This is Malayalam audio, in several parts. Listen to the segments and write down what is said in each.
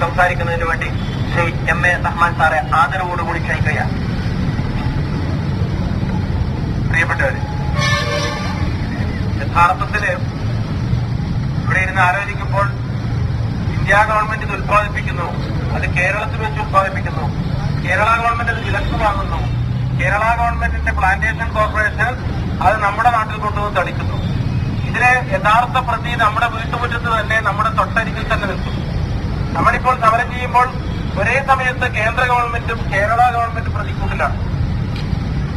സംസാരിക്കുന്നതിന് വേണ്ടി ശ്രീ M.A. റഹ്മാൻ സാറെ ആദരവോടുകൂടി ക്ഷണിക്കുകയാണ്. പ്രിയപ്പെട്ടവര്, യഥാർത്ഥത്തില് ഇവിടെ ഇരുന്ന് ആലോചിക്കുമ്പോൾ ഇന്ത്യ ഗവൺമെന്റ് ഇത് ഉത്പാദിപ്പിക്കുന്നു, അത് കേരളത്തിൽ വെച്ച് ഉത്പാദിപ്പിക്കുന്നു, കേരള ഗവൺമെന്റ് അത് വിലക്ക് വാങ്ങുന്നു, കേരള ഗവൺമെന്റിന്റെ പ്ലാന്റേഷൻ കോർപ്പറേഷൻ അത് നമ്മുടെ നാട്ടിൽ കൊണ്ടുവന്ന് തളിക്കുന്നു. ഇതിലെ യഥാർത്ഥ പ്രതി നമ്മുടെ വീട്ടുമുറ്റത്ത് തന്നെ, നമ്മുടെ തൊട്ടരികിൽ തന്നെ നിൽക്കും. നമ്മളിപ്പോൾ സമരം ചെയ്യുമ്പോൾ ഒരേ സമയത്ത് കേന്ദ്ര ഗവൺമെന്റും കേരള ഗവൺമെന്റും പ്രതിക്കൂട്ടിലാണ്.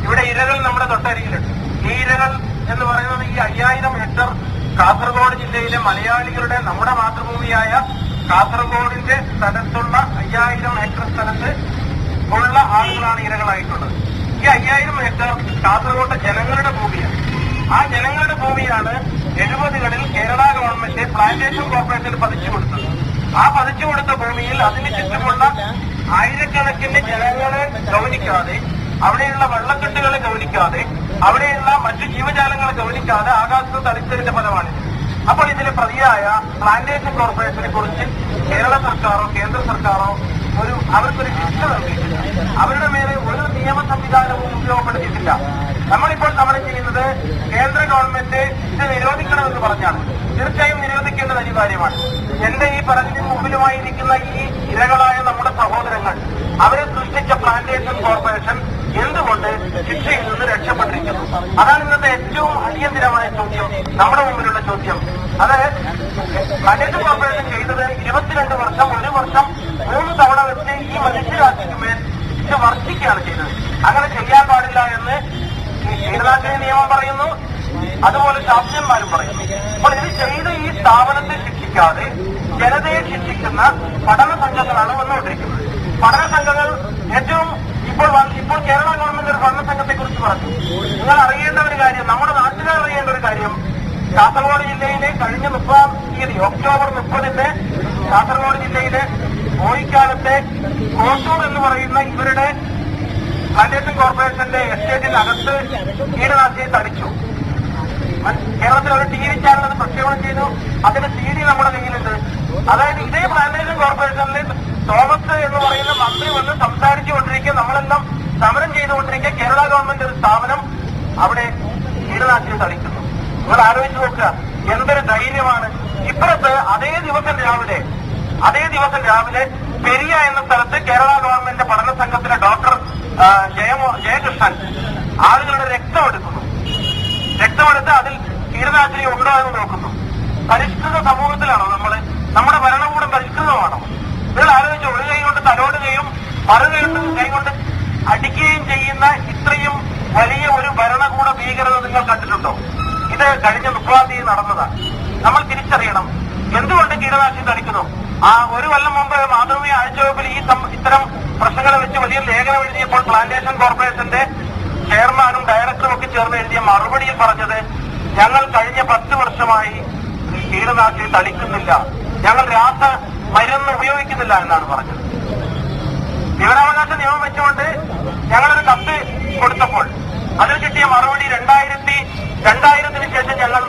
ഇവിടെ ഇരകൾ നമ്മുടെ തൊട്ടരികിലുണ്ട്. ഈ ഇരകൾ എന്ന് പറയുന്നത് ഈ 5000 ഹെക്ടർ കാസർഗോഡ് ജില്ലയിലെ മലയാളികളുടെ, നമ്മുടെ മാതൃഭൂമിയായ കാസർഗോഡിന്റെ സ്ഥലത്തുള്ള 5000 ഹെക്ടർ സ്ഥലത്ത് ഉള്ള ആളുകളാണ് ഇരകളായിട്ടുള്ളത്. ഈ 5000 ഹെക്ടർ കാസർഗോഡ് ജനങ്ങളുടെ ഭൂമിയാണ്. ആ ജനങ്ങളുടെ ഭൂമിയാണ് 70കളിൽ കേരള ഗവൺമെന്റ് പ്ലാന്റേഷൻ കോർപ്പറേഷന് പതിച്ചു കൊടുത്തത്. ആ പതിച്ചു കൊടുത്ത ഭൂമിയിൽ അതിന് ചുറ്റുമുള്ള ആയിരക്കണക്കിന് ജനങ്ങളെ ഗൗനിക്കാതെ, അവിടെയുള്ള വെള്ളക്കെട്ടുകളെ ഗൗനിക്കാതെ, അവിടെയുള്ള മറ്റു ജീവജാലങ്ങളെ ഗൗനിക്കാതെ ആകാശത്ത് തളിച്ചതിന്റെ ഫലമാണിത്. അപ്പോൾ ഇതിലെ പ്രതിയായ പ്ലാന്റേഷൻ കോർപ്പറേഷനെ കുറിച്ച് കേരള സർക്കാരോ കേന്ദ്ര സർക്കാരോ അവർക്കൊരു ശിക്ഷ നൽകിയിട്ടില്ല. അവരുടെ മേലെ ഒരു നിയമ സംവിധാനവും ഉപയോഗപ്പെടുത്തിയിട്ടില്ല. നമ്മളിപ്പോൾ സമരം ചെയ്യുന്നത് കേന്ദ്ര ഗവൺമെന്റ് ഇത് നിരോധിക്കണമെന്ന് പറഞ്ഞാണ്. തീർച്ചയായും നിരോധിക്കേണ്ടത് അനിവാര്യമാണ്. എന്റെ ഈ പറഞ്ഞതിന് മുമ്പിലുമായി ഇരിക്കുന്ന ഈ ഇരകളായ നമ്മുടെ സഹോദരങ്ങൾ, അവരെ സൃഷ്ടിച്ച പ്ലാന്റേഷൻ കോർപ്പറേഷൻ എന്തുകൊണ്ട് ശിക്ഷയിൽ നിന്ന് രക്ഷപ്പെട്ടിരിക്കുന്നു? അതാണ് ഇന്നത്തെ ഏറ്റവും അടിയന്തരമായ ചോദ്യം, നമ്മുടെ മുമ്പിലുള്ള ചോദ്യം. അത് പ്ലാന്റേഷൻ കോർപ്പറേഷൻ ചെയ്തത് 22 വർഷം, 1 വർഷം 3 തവണ വെച്ച് ഈ മനുഷ്യരാശിക്കുമേൽ ഇത് വർദ്ധിക്കുകയാണ് ചെയ്തത്. അങ്ങനെ ചെയ്യാൻ പാടില്ല എന്ന് കീടനാശിനി നിയമം പറയുന്നു, അതുപോലെ ശാസ്ത്രജ്ഞന്മാരും പറയുന്നു. അപ്പോൾ ഇത് ചെയ്ത് ഈ സ്ഥാപനത്തെ ശിക്ഷിക്കാതെ ജനതയെ ശിക്ഷിക്കുന്ന പഠന സംഘങ്ങളാണ് വന്നുകൊണ്ടിരിക്കുന്നത്. പഠന സംഘങ്ങൾ ഏറ്റവും ഇപ്പോൾ കേരള ഗവൺമെന്റ് ഒരു പഠന സംഘത്തെ കുറിച്ച് പറഞ്ഞു. നിങ്ങൾ അറിയേണ്ട ഒരു കാര്യം, നമ്മുടെ നാട്ടുകാർ അറിയേണ്ട ഒരു കാര്യം, കാസർഗോഡ് ജില്ലയിലെ കഴിഞ്ഞ 30-ാം തീയതി ഒക്ടോബർ 30-ന് കാസർഗോഡ് ജില്ലയിലെ ഓയിക്കാലത്തെ കോട്ടൂർ എന്ന് പറയുന്ന ഇവരുടെ പ്ലാന്റേഷൻ കോർപ്പറേഷന്റെ എസ്റ്റേറ്റിനകത്ത് കീടനാശിനി തളിച്ചു. കേരളത്തിൽ ഒരു TV ചാനൽ അത് പ്രക്ഷേപണം ചെയ്തു. അതിന്റെ CD നമ്മുടെ കയ്യിലുണ്ട്. അതായത് ഇതേ പ്ലാന്റേഷൻ കോർപ്പറേഷനിൽ തോമസ് എന്ന് പറയുന്ന മന്ത്രി വന്ന് സംസാരിച്ചുകൊണ്ടിരിക്കുക, നമ്മളെല്ലാം സമരം ചെയ്തുകൊണ്ടിരിക്കുക, കേരള ഗവൺമെന്റ് ഒരു സ്ഥാപനം അവിടെ കീടനാശിനി തളിക്കുന്നു. നിങ്ങൾ ആലോചിച്ച് നോക്കുക, എന്തൊരു ധൈര്യമാണ്. ഇപ്പുറത്ത് അതേ ദിവസം രാവിലെ പെരിയ എന്ന സ്ഥലത്ത് കേരള ഗവൺമെന്റ് പഠന സംഘത്തിലെ ഡോക്ടർ ജയകൃഷ്ണൻ ആളുകളുടെ രക്തമെടുത്ത് അതിൽ കീടനാശിനി ഉണ്ടോ എന്ന് നോക്കുന്നു. പരിഷ്കൃത സമൂഹത്തിലാണോ നമ്മുടെ ഭരണകൂടം പരിഷ്കൃതമാണോ? നിങ്ങൾ ആലോചിച്ചു, ഒരു കൈ കൊണ്ട് തലോടുകയും കൈ കൊണ്ട് അടിക്കുകയും ചെയ്യുന്ന ഇത്രയും വലിയ ഒരു ഭരണകൂട ഭീകരത നിങ്ങൾ കണ്ടിട്ടുണ്ടോ? ഇത് കഴിഞ്ഞ 30-ാം തീയതി നടന്നതാണ്. നമ്മൾ തിരിച്ചറിയണം എന്തുകൊണ്ട് കീടനാശിനി തളിക്കുന്നു. 1 കൊല്ലം മുമ്പ് മാതൃഭൂമി ആഴ്ചവെപ്പിൽ ഇത്തരം പ്രശ്നങ്ങളെ വെച്ച് വലിയ ലേഖനം എഴുതിയപ്പോൾ പ്ലാന്റേഷൻ കോർപ്പറേഷന്റെ ചെയർമാനും ഡയറക്ടറും ഒക്കെ ചേർന്ന് എഴുതിയ മറുപടിയിൽ പറഞ്ഞത്, ഞങ്ങൾ കഴിഞ്ഞ 10 വർഷമായി കീടനാശിനി തളിക്കുന്നില്ല, ഞങ്ങൾ മരുന്ന് ഉപയോഗിക്കുന്നില്ല എന്നാണ് പറഞ്ഞത്. വിവരാവകാശ നിയമം വെച്ചുകൊണ്ട് ഞങ്ങളൊരു കത്ത് കൊടുത്തപ്പോൾ അതിൽ കിട്ടിയ മറുപടി 2000-ന് ശേഷം ഞങ്ങൾ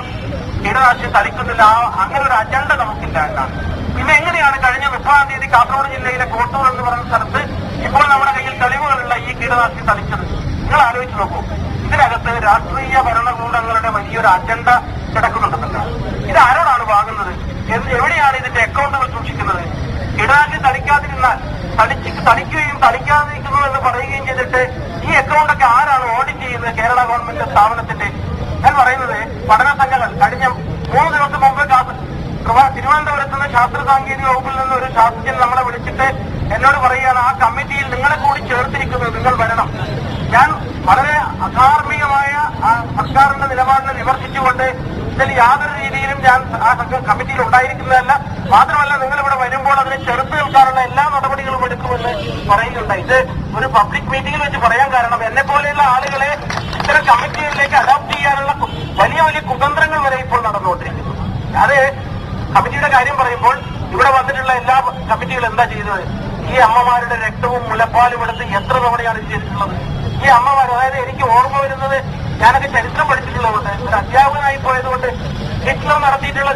കീടനാശിനി തളിക്കുന്നില്ല, അങ്ങനെ ഒരു അജണ്ട നമുക്കില്ല എന്നാണ്. പിന്നെ എങ്ങനെയാണ് കഴിഞ്ഞ 30-ാം തീയതി കാസർഗോഡ് ജില്ലയിലെ കോട്ടൂർ എന്ന് പറയുന്ന സ്ഥലത്ത് ഇപ്പോൾ നമ്മുടെ കയ്യിൽ തെളിവുകളുള്ള ഈ കീടനാശിനി തളിച്ചത്? നിങ്ങൾ ആലോചിച്ച് നോക്കൂ. ഇതിനകത്ത് രാഷ്ട്രീയ ഭരണകൂടങ്ങളുടെ വലിയൊരു അജണ്ട കിടക്കുന്നുണ്ടെന്നല്ല. ഇത് ആരോടാണ് വാങ്ങുന്നത്? എവിടെയാണ് ഇതിന്റെ അക്കൗണ്ടുകൾ സൂക്ഷിക്കുന്നത്? കീടനാശിനി തളിക്കാതിരുന്നാൽ തളിക്കുകയും തളിക്കാതിരിക്കുന്നു എന്ന് പറയുകയും ചെയ്തിട്ട് ഈ അക്കൗണ്ടൊക്കെ ആരാണ് ഓഡിറ്റ് ചെയ്യുന്നത്? കേരള ഗവൺമെന്റ് സ്ഥാപനത്തിന്റെ. ഞാൻ പറയുന്നത്, പഠന സംഘങ്ങൾ കഴിഞ്ഞ 3 ദിവസം മുമ്പ് തിരുവനന്തപുരത്ത് നിന്ന് ശാസ്ത്ര സാങ്കേതിക വകുപ്പിൽ നിന്ന് ഒരു ശാസ്ത്രജ്ഞൻ നമ്മളെ വിളിച്ചിട്ട് എന്നോട് പറയുകയാണ്, ആ കമ്മിറ്റിയിൽ നിങ്ങളെ കൂടി ചേർത്തിരിക്കുന്നത്, നിങ്ങൾ വരണം. ഞാൻ വളരെ അധാർമികമായ സർക്കാരിന്റെ നിലപാടിനെ വിമർശിച്ചുകൊണ്ട് ഇതിൽ യാതൊരു രീതിയിലും ഞാൻ ആ കമ്മിറ്റിയിൽ ഉണ്ടായിരിക്കുന്നതല്ല. മാത്രമല്ല, നിങ്ങൾ ഇവിടെ വരുമ്പോൾ അതിനെ ചെറുത്ത് നിൽക്കാനുള്ള എല്ലാ നടപടികളും എടുക്കുമെന്ന് പറയുന്നുണ്ട്. ഇത് ഒരു പബ്ലിക് മീറ്റിംഗിൽ വെച്ച് പറയാൻ കാരണം, എന്നെ പോലെയുള്ള ആളുകളെ ഇത്തരം കമ്മിറ്റികളിലേക്ക് അഡോപ്റ്റ് ചെയ്യാനുള്ള വലിയ കുതന്ത്രങ്ങൾ വരെ ഇപ്പോൾ നടന്നുകൊണ്ടിരിക്കുന്നു. അത് കമ്മിറ്റിയുടെ കാര്യം പറയുമ്പോൾ ഇവിടെ വന്നിട്ടുള്ള എല്ലാ കമ്മിറ്റികളും എന്താ ചെയ്തത്? ഈ അമ്മമാരുടെ രക്തവും മുലപ്പാലും എടുത്ത് എത്ര തവണയാണ് ചെയ്തിട്ടുള്ളത്? ഈ അമ്മമാർ, അതായത് എനിക്ക് ഓർമ്മ വരുന്നത്, ഞാനൊക്കെ ചരിത്രം പഠിച്ചിട്ടുള്ളതുകൊണ്ട്, ഒരു അധ്യാപകനായി പോയതുകൊണ്ട് ഹിറ്റ്ലർ നടത്തിയിട്ടുള്ള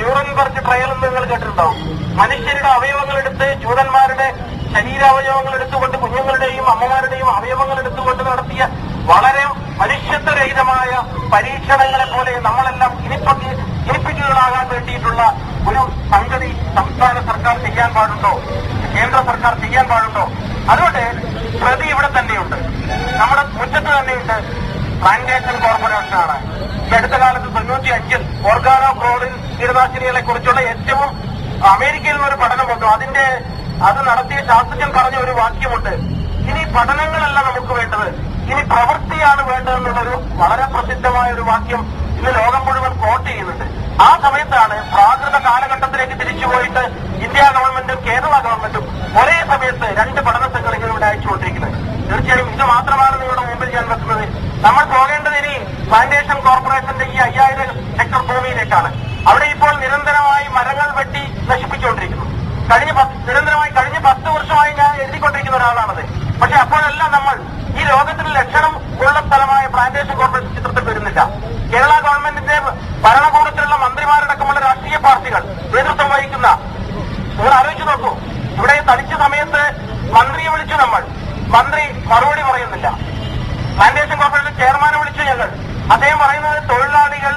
ന്യൂറൻബർഗ് ട്രയൽ എന്ന് നിങ്ങൾ കേട്ടിട്ടുണ്ടാവും. മനുഷ്യരുടെ അവയവങ്ങളെടുത്ത് ജൂതന്മാരുടെ ശരീരാവയവങ്ങൾ എടുത്തുകൊണ്ട് കുഞ്ഞുങ്ങളുടെയും അമ്മമാരുടെയും അവയവങ്ങൾ എടുത്തുകൊണ്ട് നടത്തിയ വളരെ മനുഷ്യത്വരഹിതമായ പരീക്ഷണങ്ങളെ പോലെ നമ്മളെല്ലാം ഇനിപ്പിക്കുകകളാകാൻ വേണ്ടിയിട്ടുള്ള ഒരു സംഗതി സംസ്ഥാന സർക്കാർ ചെയ്യാൻ പാടുണ്ടോ, കേന്ദ്ര സർക്കാർ ചെയ്യാൻ പാടുണ്ടോ? അതുകൊണ്ട് പ്രതി ഇവിടെ തന്നെയുണ്ട്, നമ്മുടെ മുറ്റത്ത് തന്നെയുണ്ട്. പ്ലാന്റേഷൻ കോർപ്പറേഷനാണ് ഈ അടുത്ത കാലത്ത് 95-ൽ ഓർഗാനോ ക്ലോറിൻ കീടനാശിനികളെ കുറിച്ചുള്ള ഏറ്റവും അമേരിക്കയിൽ നിന്നൊരു പഠനം വന്നു. അത് നടത്തിയ ശാസ്ത്രജ്ഞൻ പറഞ്ഞ ഒരു വാക്യമുണ്ട്, ഇനി പഠനങ്ങളല്ല നമുക്ക് വേണ്ടത്, ഇനി പ്രവൃത്തിയാണ് വേണ്ടതെന്നുള്ളൊരു വളരെ പ്രസിദ്ധമായ ഒരു വാക്യം ഇന്ന് ലോകം മുഴുവൻ കോട്ട് ചെയ്യുന്നുണ്ട്. ആ സമയത്താണ് പ്രാകൃത കാലഘട്ടത്തിലേക്ക് തിരിച്ചുപോയിട്ട് ഇന്ത്യ ഗവൺമെന്റും കേരള ഗവൺമെന്റും ഒരേ സമയത്ത് 2 പഠന സംഘടനകൾ ഇവിടെ അയച്ചുകൊണ്ടിരിക്കുന്നത്. തീർച്ചയായും ഇത് മാത്രമാണ് നിങ്ങളുടെ മുമ്പിൽ ഞാൻ വെക്കുന്നത്. നമ്മൾ പോകേണ്ടത് ഇനി പ്ലാന്റേഷൻ കോർപ്പറേഷന്റെ ഈ 5000 ഹെക്ടർ ഭൂമിയിലേക്കാണ്. അവിടെ ഇപ്പോൾ നിരന്തരമായി മരങ്ങൾ വെട്ടി നശിപ്പിച്ചുകൊണ്ടിരിക്കുന്നു. നിരന്തരമായി കഴിഞ്ഞ 10 വർഷമായി ഞാൻ എഴുതിക്കൊണ്ടിരിക്കുന്ന ഒരാളാണത്. പക്ഷെ അപ്പോഴെല്ലാം നമ്മൾ ഈ ലോകത്തിന് ലക്ഷണം ഉള്ള സ്ഥലമായ പ്ലാന്റേഷൻ കോർപ്പറേഷൻ ചിത്രത്തിൽ വരുന്നില്ല. കേരള ഗവൺമെന്റിന്റെ ഭരണകൂടത്തിലുള്ള മന്ത്രിമാരടക്കമുള്ള രാഷ്ട്രീയ പാർട്ടികൾ നേതൃത്വം വഹിക്കുന്ന, നിങ്ങൾ ആലോചിച്ചു നോക്കൂ, ഇവിടെ തളിച്ച സമയത്ത് മന്ത്രിയെ വിളിച്ചു നമ്മൾ, മന്ത്രി മറുപടി പറയുന്നില്ല. പ്ലാന്റേഷൻ കോർപ്പറേഷൻ ചെയർമാനെ വിളിച്ചു ഞങ്ങൾ, അദ്ദേഹം പറയുന്നത് തൊഴിലാളികൾ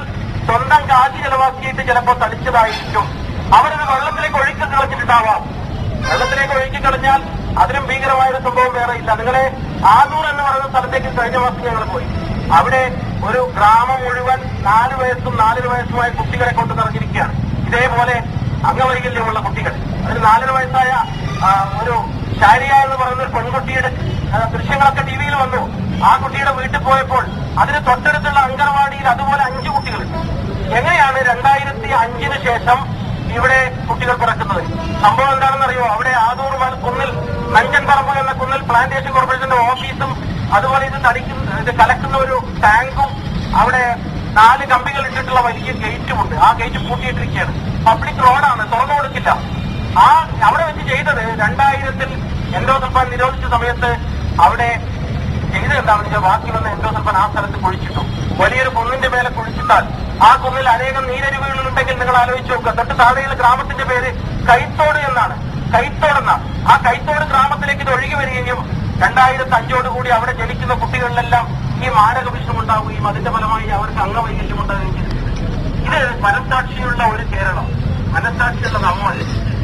സ്വന്തം കാശ് ചെലവാക്കിയിട്ട് ചിലപ്പോൾ തളിച്ചതായിരിക്കും, അവരത് വെള്ളത്തിലേക്ക് ഒഴുക്കി കളഞ്ഞിട്ടുണ്ടാവാം. വെള്ളത്തിലേക്ക് ഒഴുക്കി കളഞ്ഞാൽ അതിലും ഭീകരമായൊരു സംഭവം വേറെ ഇല്ല. നിങ്ങളെ ആദൂർ എന്ന് പറയുന്ന സ്ഥലത്തേക്ക് കഴിഞ്ഞ മാസം ഞങ്ങൾ പോയി. അവിടെ ഒരു ഗ്രാമം മുഴുവൻ 4 വയസ്സും 4 വയസ്സുമായ കുട്ടികളെ കൊണ്ട് നിറഞ്ഞിരിക്കുകയാണ്. ഇതേപോലെ അംഗവൈകല്യമുള്ള കുട്ടികൾ. അതിൽ 4 വയസ്സായ ഒരു ഷാരിയ എന്ന് പറയുന്ന ഒരു പെൺകുട്ടിയുടെ ദൃശ്യങ്ങളൊക്കെ ടിവിയിൽ വന്നു. ആ കുട്ടിയുടെ വീട്ടിൽ പോയപ്പോൾ അതിന് തൊട്ടടുത്തുള്ള അംഗൻവാടിയിൽ അതുപോലെ 5 കുട്ടികളുണ്ട്. എങ്ങനെയാണ് 2005-ന് ശേഷം ഇവിടെ കുട്ടികൾ പിറക്കുന്നത്? സംഭവം എന്താണെന്നറിയോ? അവിടെ ആദൂർ കുന്നിൽ നഞ്ചൻപറമ്പ് എന്ന കുന്നിൽ പ്ലാന്റേഷൻ കോർപ്പറേഷന്റെ ഓഫീസും അതുപോലെ ഇത് കലക്കുന്ന ഒരു ടാങ്കും അവിടെ 4 കമ്പികൾ ഇട്ടിട്ടുള്ള വലിയ ഗേറ്റുമുണ്ട്. ആ ഗേറ്റ് പൂട്ടിയിട്ടിരിക്കുകയാണ്. പബ്ലിക് റോഡാണ്, തുറന്നു കൊടുക്കില്ല. അവിടെ വെച്ച് ചെയ്തത് 2000-ൽ എൻഡോസൾഫാൻ നിരോധിച്ച സമയത്ത് അവിടെ ചെയ്തത് എന്താണെന്ന് വെച്ചാൽ ബാക്കി വന്ന എൻഡോസൾഫാൻ ആ സ്ഥലത്ത് കുഴിച്ചിട്ടു. വലിയൊരു കുന്നിന്റെ മേലെ കുഴിച്ചിട്ടാൽ ആ കുന്നിൽ അനേകം നീരരുവികളുണ്ടെങ്കിൽ നിങ്ങൾ ആലോചിച്ച് നോക്കുക. തൊട്ട് താഴെയുള്ള ഗ്രാമത്തിന്റെ പേര് കൈത്തോട് എന്നാണ്. കൈത്തോടെന്നാണ്. ആ കൈത്തോട് ഗ്രാമത്തിലേക്ക് ഇത് ഒഴുകി വരികയും 2005 അവിടെ ജനിക്കുന്ന കുട്ടികളിലെല്ലാം ഈ മാരക വിഷമുണ്ടാവുകയും അതിന്റെ ഫലമായി അവർക്ക് അംഗവൈകല്യം ഉണ്ടാവുകയും ചെയ്തു. ഇത് മനസാക്ഷിയുള്ള ഒരു കേരളം, മനസാക്ഷിയുള്ള നമ്മൾ,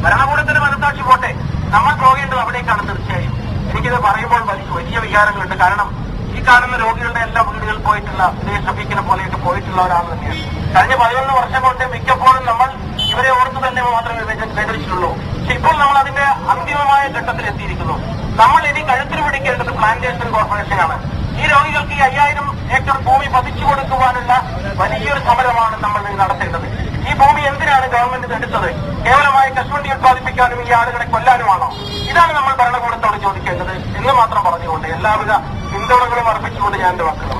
ഭരണകൂടത്തിന്റെ മനസാക്ഷി പോട്ടെ, നമ്മൾ പോകേണ്ടത് അവിടേക്കാണ്. തീർച്ചയായും എനിക്കിത് പറയുമ്പോൾ വലിയ വികാരങ്ങളുണ്ട്. കാരണം ഈ കാണുന്ന രോഗികളുടെ എല്ലാ വീടുകളിൽ പോയിട്ടുള്ള ഷഫീഖിനെ പോലെയൊക്കെ പോയിട്ടുള്ള ഒരാൾ തന്നെയാണ്. കഴിഞ്ഞ 11 വർഷം കൊണ്ട് മിക്കപ്പോഴും നമ്മൾ ഇവരെ ഓർത്ത് തന്നെ മാത്രമേ വേദനിച്ചിട്ടുള്ളൂ. പക്ഷെ ഇപ്പോൾ നമ്മൾ അതിന്റെ അന്തിമമായ ഘട്ടത്തിൽ എത്തിയിരിക്കുന്നു. നമ്മൾ ഇനി കഴുത്തിന് പിടിക്കേണ്ടത് പ്ലാന്റേഷൻ കോർപ്പറേഷനാണ്. ഈ രോഗികൾക്ക് ഈ 5000 ഏക്കർ ഭൂമി പതിച്ചു കൊടുക്കുവാനുള്ള വലിയൊരു സമരമാണ് നമ്മൾ നടത്തേണ്ടത്. ഈ ഭൂമി എന്തിനാണ് ഗവൺമെന്റ് എടുത്തത്? കേവലമായി കശുവണ്ടി ഉത്പാദിപ്പിക്കാനും ഈ ആളുകളെ കൊല്ലാനുമാണോ? ഇതാണ് നമ്മൾ ഭരണകൂടത്തോട് ചോദിക്കേണ്ടത് എന്ന് മാത്രം പറഞ്ഞുകൊണ്ട് എല്ലാവിധ പിന്തുണകളും അർപ്പിച്ചുകൊണ്ട് ഞാൻ എന്റെ വാക്കുകൾ